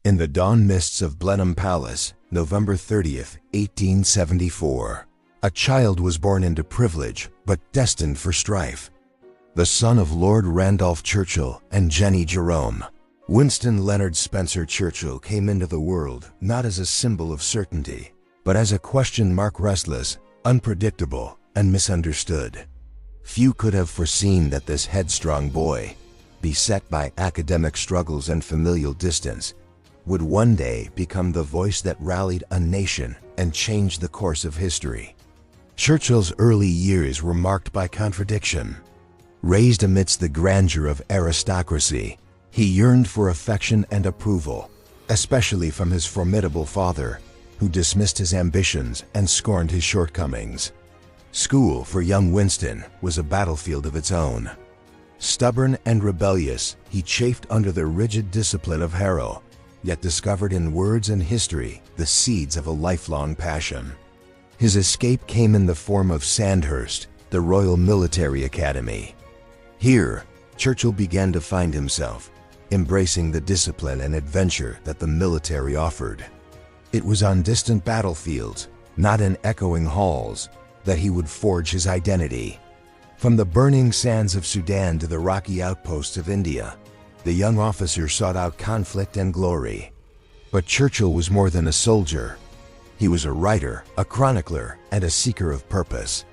In the dawn mists of Blenheim Palace, November 30th, 1874, a child was born into privilege but destined for strife. The son of Lord Randolph Churchill and Jenny Jerome, Winston Leonard Spencer Churchill came into the world not as a symbol of certainty, but as a question mark, restless, unpredictable, and misunderstood. Few could have foreseen that this headstrong boy, beset by academic struggles and familial distance, would one day become the voice that rallied a nation and changed the course of history. Churchill's early years were marked by contradiction. Raised amidst the grandeur of aristocracy, he yearned for affection and approval, especially from his formidable father, who dismissed his ambitions and scorned his shortcomings. School for young Winston was a battlefield of its own. Stubborn and rebellious, he chafed under the rigid discipline of Harrow, yet discovered in words and history the seeds of a lifelong passion. His escape came in the form of Sandhurst, the Royal Military Academy. Here, Churchill began to find himself, embracing the discipline and adventure that the military offered. It was on distant battlefields, not in echoing halls, that he would forge his identity. From the burning sands of Sudan to the rocky outposts of India, the young officer sought out conflict and glory. But Churchill was more than a soldier. He was a writer, a chronicler, and a seeker of purpose.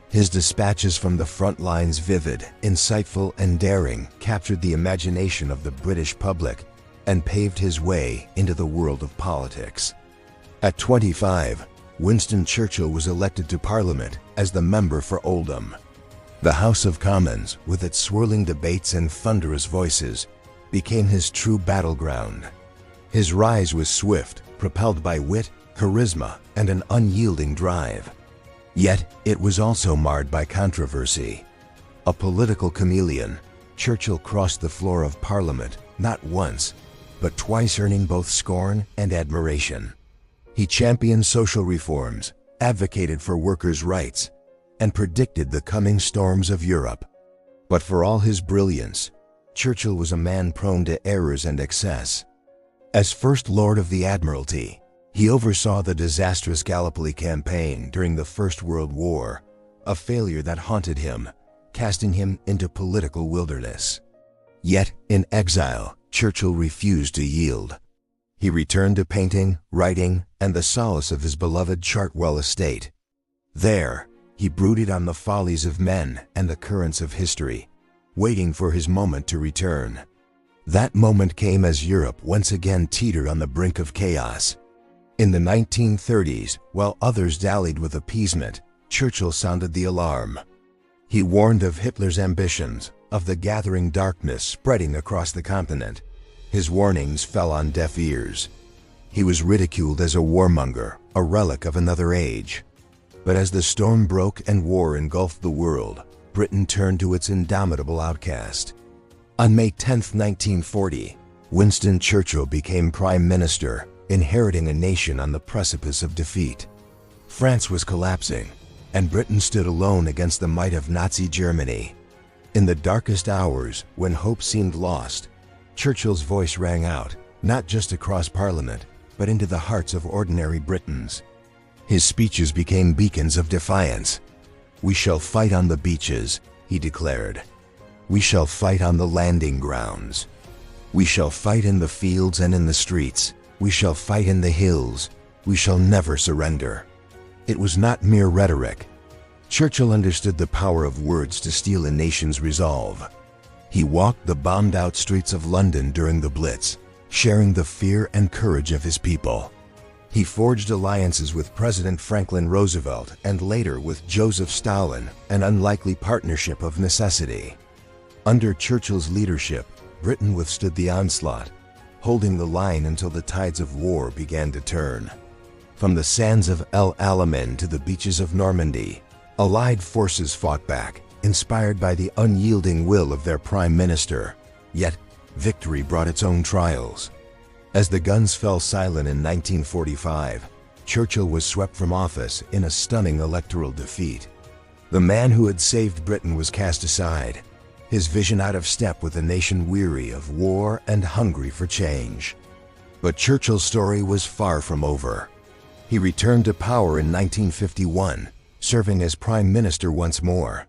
His dispatches from the front lines, vivid, insightful, and daring, captured the imagination of the British public and paved his way into the world of politics. At 25, Winston Churchill was elected to Parliament as the member for Oldham. The House of Commons, with its swirling debates and thunderous voices, became his true battleground. His rise was swift, propelled by wit, charisma, and an unyielding drive. Yet, it was also marred by controversy. A political chameleon, Churchill crossed the floor of Parliament not once, but twice, earning both scorn and admiration. He championed social reforms, advocated for workers' rights, and predicted the coming storms of Europe. But for all his brilliance, Churchill was a man prone to errors and excess. As First Lord of the Admiralty, he oversaw the disastrous Gallipoli campaign during the First World War, a failure that haunted him, casting him into political wilderness. Yet, in exile, Churchill refused to yield. He returned to painting, writing, and the solace of his beloved Chartwell estate. There, he brooded on the follies of men and the currents of history, waiting for his moment to return. That moment came as Europe once again teetered on the brink of chaos. In the 1930s, while others dallied with appeasement, Churchill sounded the alarm. He warned of Hitler's ambitions, of the gathering darkness spreading across the continent. His warnings fell on deaf ears. He was ridiculed as a warmonger, a relic of another age. But as the storm broke and war engulfed the world, Britain turned to its indomitable outcast. On May 10, 1940, Winston Churchill became Prime Minister, inheriting a nation on the precipice of defeat. France was collapsing, and Britain stood alone against the might of Nazi Germany. In the darkest hours, when hope seemed lost, Churchill's voice rang out, not just across Parliament, but into the hearts of ordinary Britons. His speeches became beacons of defiance. "We shall fight on the beaches," he declared. "We shall fight on the landing grounds. We shall fight in the fields and in the streets. We shall fight in the hills. We shall never surrender." It was not mere rhetoric. Churchill understood the power of words to steel a nation's resolve. He walked the bombed-out streets of London during the Blitz, sharing the fear and courage of his people. He forged alliances with President Franklin Roosevelt and later with Joseph Stalin, an unlikely partnership of necessity. Under Churchill's leadership, Britain withstood the onslaught, holding the line until the tides of war began to turn. From the sands of El Alamein to the beaches of Normandy, Allied forces fought back, inspired by the unyielding will of their Prime Minister. Yet, victory brought its own trials. As the guns fell silent in 1945, Churchill was swept from office in a stunning electoral defeat. The man who had saved Britain was cast aside, his vision out of step with a nation weary of war and hungry for change. But Churchill's story was far from over. He returned to power in 1951, serving as Prime Minister once more.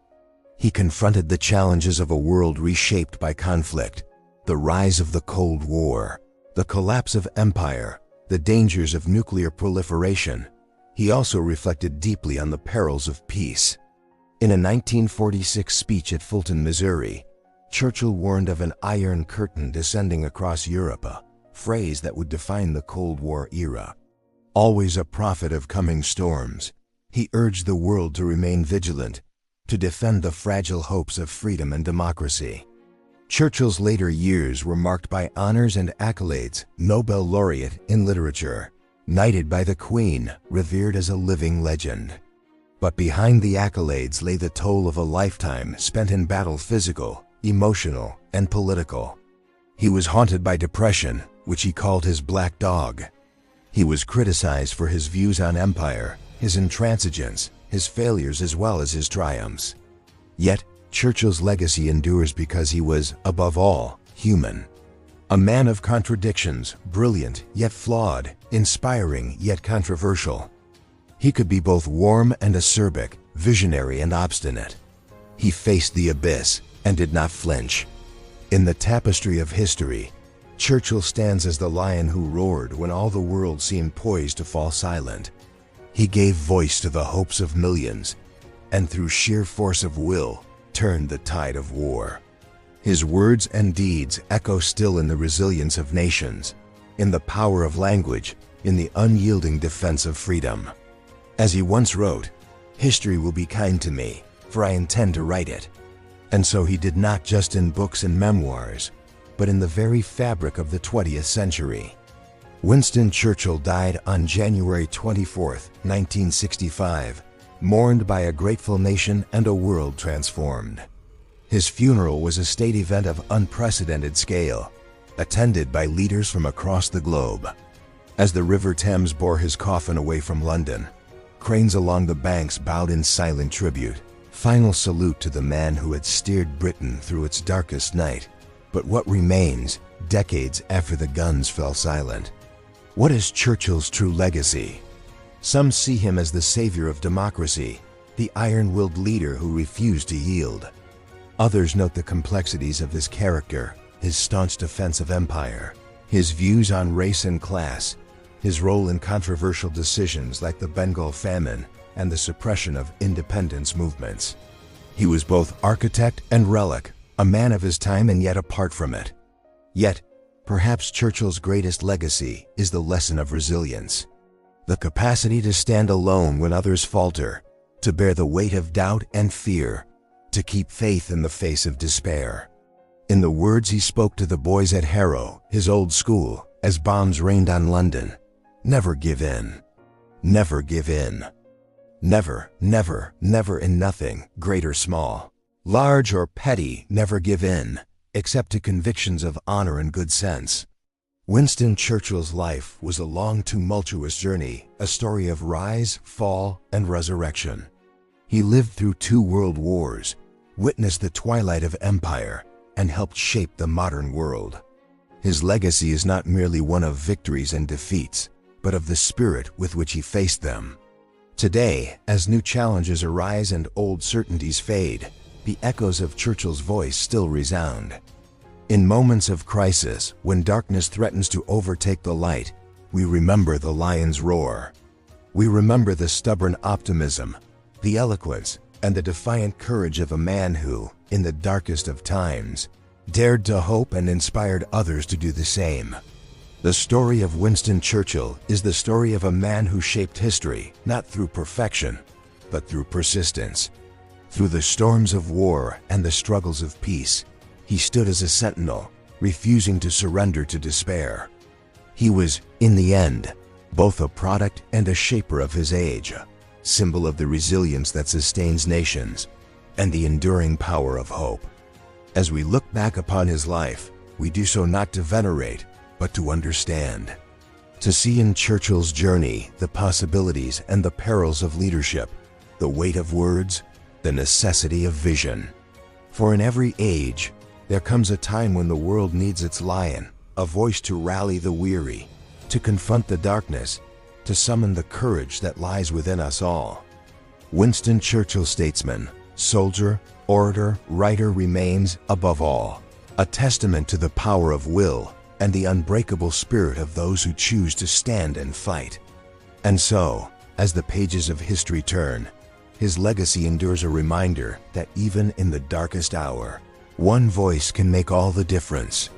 He confronted the challenges of a world reshaped by conflict, the rise of the Cold War, the collapse of empire, the dangers of nuclear proliferation. He also reflected deeply on the perils of peace. In a 1946 speech at Fulton, Missouri, Churchill warned of an Iron Curtain descending across Europe, a phrase that would define the Cold War era. Always a prophet of coming storms, he urged the world to remain vigilant, to defend the fragile hopes of freedom and democracy. Churchill's later years were marked by honors and accolades: Nobel laureate in literature, knighted by the Queen, revered as a living legend. But behind the accolades lay the toll of a lifetime spent in battle, physical, emotional, and political. He was haunted by depression, which he called his black dog. He was criticized for his views on empire, his intransigence, his failures as well as his triumphs. Yet, Churchill's legacy endures because he was, above all, human. A man of contradictions, brilliant yet flawed, inspiring yet controversial. He could be both warm and acerbic, visionary and obstinate. He faced the abyss and did not flinch. In the tapestry of history, Churchill stands as the lion who roared when all the world seemed poised to fall silent. He gave voice to the hopes of millions, and through sheer force of will, turned the tide of war. His words and deeds echo still in the resilience of nations, in the power of language, in the unyielding defense of freedom. As he once wrote, "History will be kind to me, for I intend to write it." And so he did, not just in books and memoirs, but in the very fabric of the 20th century. Winston Churchill died on January 24, 1965, mourned by a grateful nation and a world transformed. His funeral was a state event of unprecedented scale, attended by leaders from across the globe. As the River Thames bore his coffin away from London, cranes along the banks bowed in silent tribute, final salute to the man who had steered Britain through its darkest night. But what remains, decades after the guns fell silent? What is Churchill's true legacy? Some see him as the savior of democracy, the iron-willed leader who refused to yield. Others note the complexities of his character, his staunch defense of empire, his views on race and class, his role in controversial decisions like the Bengal famine and the suppression of independence movements. He was both architect and relic, a man of his time and yet apart from it. Yet, perhaps Churchill's greatest legacy is the lesson of resilience. The capacity to stand alone when others falter, to bear the weight of doubt and fear, to keep faith in the face of despair. In the words he spoke to the boys at Harrow, his old school, as bombs rained on London, "Never give in. Never give in. Never, never, never in nothing, great or small, large or petty, never give in, except to convictions of honor and good sense." Winston Churchill's life was a long, tumultuous journey, a story of rise, fall, and resurrection. He lived through 2 world wars, witnessed the twilight of empire, and helped shape the modern world. His legacy is not merely one of victories and defeats, but of the spirit with which he faced them. Today, as new challenges arise and old certainties fade, the echoes of Churchill's voice still resound. In moments of crisis, when darkness threatens to overtake the light, we remember the lion's roar. We remember the stubborn optimism, the eloquence, and the defiant courage of a man who, in the darkest of times, dared to hope and inspired others to do the same. The story of Winston Churchill is the story of a man who shaped history, not through perfection, but through persistence. Through the storms of war and the struggles of peace, he stood as a sentinel, refusing to surrender to despair. He was, in the end, both a product and a shaper of his age, a symbol of the resilience that sustains nations, and the enduring power of hope. As we look back upon his life, we do so not to venerate, but to understand. To see in Churchill's journey the possibilities and the perils of leadership, the weight of words, the necessity of vision. For in every age, there comes a time when the world needs its lion, a voice to rally the weary, to confront the darkness, to summon the courage that lies within us all. Winston Churchill, statesman, soldier, orator, writer, remains, above all, a testament to the power of will and the unbreakable spirit of those who choose to stand and fight. And so, as the pages of history turn, his legacy endures, a reminder that even in the darkest hour, one voice can make all the difference.